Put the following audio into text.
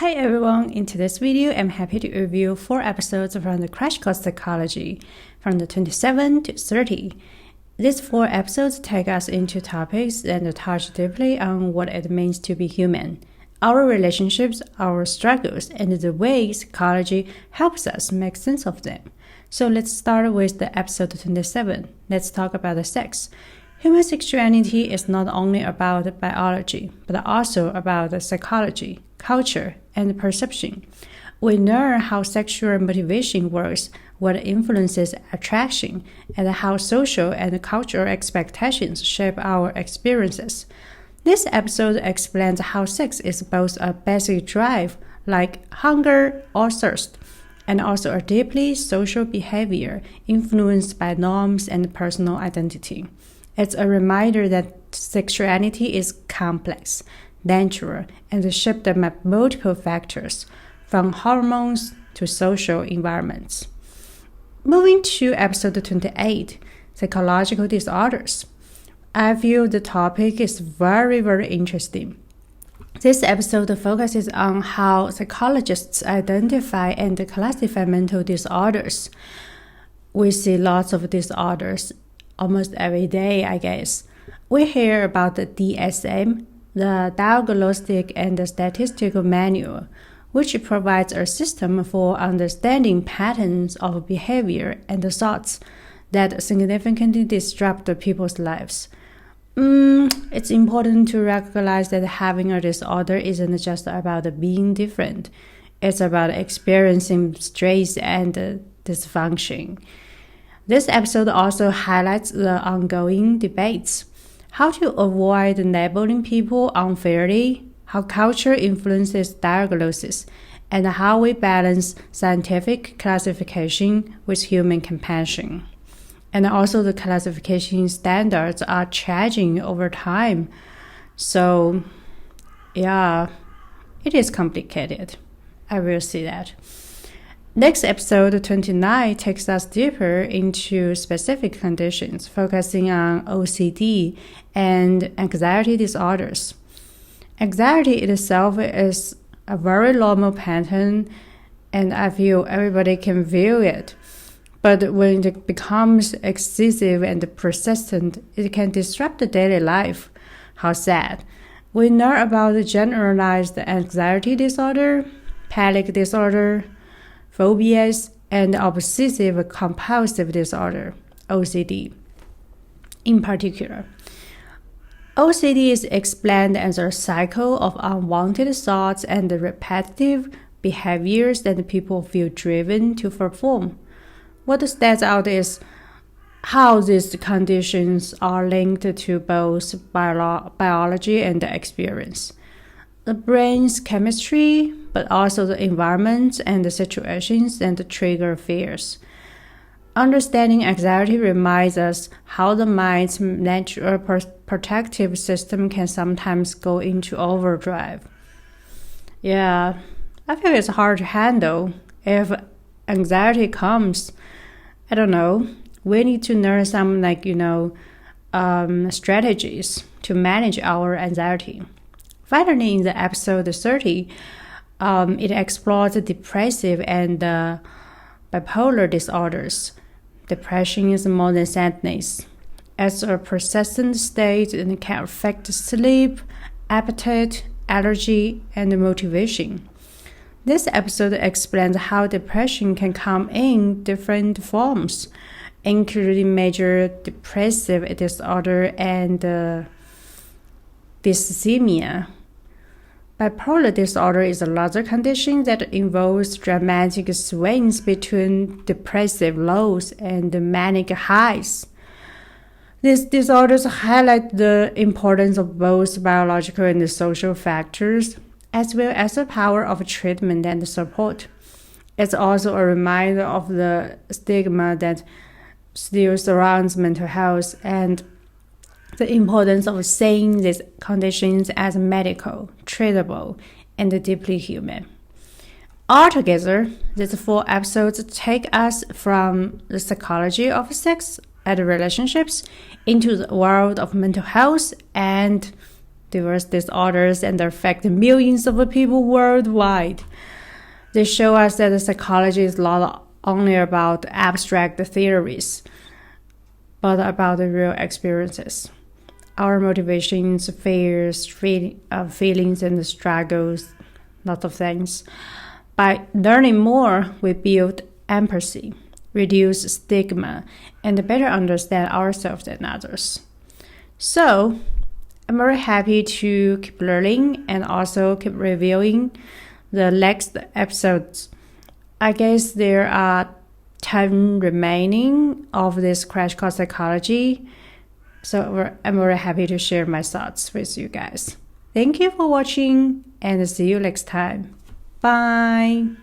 Hi everyone, in today's video, I'm happy to review 4 episodes from the Crash Course Psychology from the 27 to 30. These 4 episodes take us into topics that touch deeply on what it means to be human, our relationships, our struggles, and the way psychology helps us make sense of them. So let's start with the episode 27. Let's talk about the sex. Human sexuality is not only about biology, but also about psychology, culture, and perception. We learn how sexual motivation works, what influences attraction, and how social and cultural expectations shape our experiences. This episode explains how sex is both a basic drive, like hunger or thirst, and also a deeply social behavior influenced by norms and personal identity. It's a reminder that sexuality is complex, natural, and shaped by multiple factors, from hormones to social environments. Moving to episode 28, Psychological Disorders. I feel the topic is very interesting. This episode focuses on how psychologists identify and classify mental disorders. We see lots of disorders almost every day, I guess. We hear about the DSM, the Diagnostic and Statistical Manual, which provides a system for understanding patterns of behavior and thoughts that significantly disrupt people's lives. It's important to recognize that having a disorder isn't just about being different. It's about experiencing stress and dysfunction. This episode also highlights the ongoing debates, how to avoid labeling people unfairly, how culture influences diagnosis, and how we balance scientific classification with human compassion. And also the classification standards are changing over time. So, yeah, it is complicated. I will see that. Next episode 29 takes us deeper into specific conditions, focusing on OCD and anxiety disorders. Anxiety itself is a very normal pattern, and I feel everybody can feel it. But when it becomes excessive and persistent, it can disrupt the daily life. How sad. We learn about the generalized anxiety disorder, panic disorder, phobias, and obsessive-compulsive disorder, OCD. In particular, OCD is explained as a cycle of unwanted thoughts and repetitive behaviors that people feel driven to perform. What stands out is how these conditions are linked to both biology and experience. The brain's chemistry, but also the environment and the situations that trigger fears. Understanding anxiety reminds us how the mind's natural protective system can sometimes go into overdrive. Yeah, I feel it's hard to handle. If anxiety comes, I don't know, we need to learn some strategies to manage our anxiety. Finally, in the episode 30, it explores depressive and bipolar disorders. Depression is more than sadness. It's a persistent state and can affect sleep, appetite, energy, and motivation. This episode explains how depression can come in different forms, including major depressive disorder and dysthymia. Bipolar disorder is another condition that involves dramatic swings between depressive lows and manic highs. These disorders highlight the importance of both biological and social factors, as well as the power of treatment and support. It's also a reminder of the stigma that still surrounds mental health and the importance of seeing these conditions as medical, treatable, and deeply human. Altogether, these 4 episodes take us from the psychology of sex and relationships into the world of mental health and diverse disorders and affect millions of people worldwide. They show us that the psychology is not only about abstract theories, but about the real experiences. Our motivations, fears, feelings, and struggles, lots of things. By learning more, we build empathy, reduce stigma, and better understand ourselves and others. So, I'm very happy to keep learning and also keep reviewing the next episodes. I guess there are 10 remaining of this Crash Course Psychology. So I'm very happy to share my thoughts with you guys. Thank you for watching and see you next time. Bye!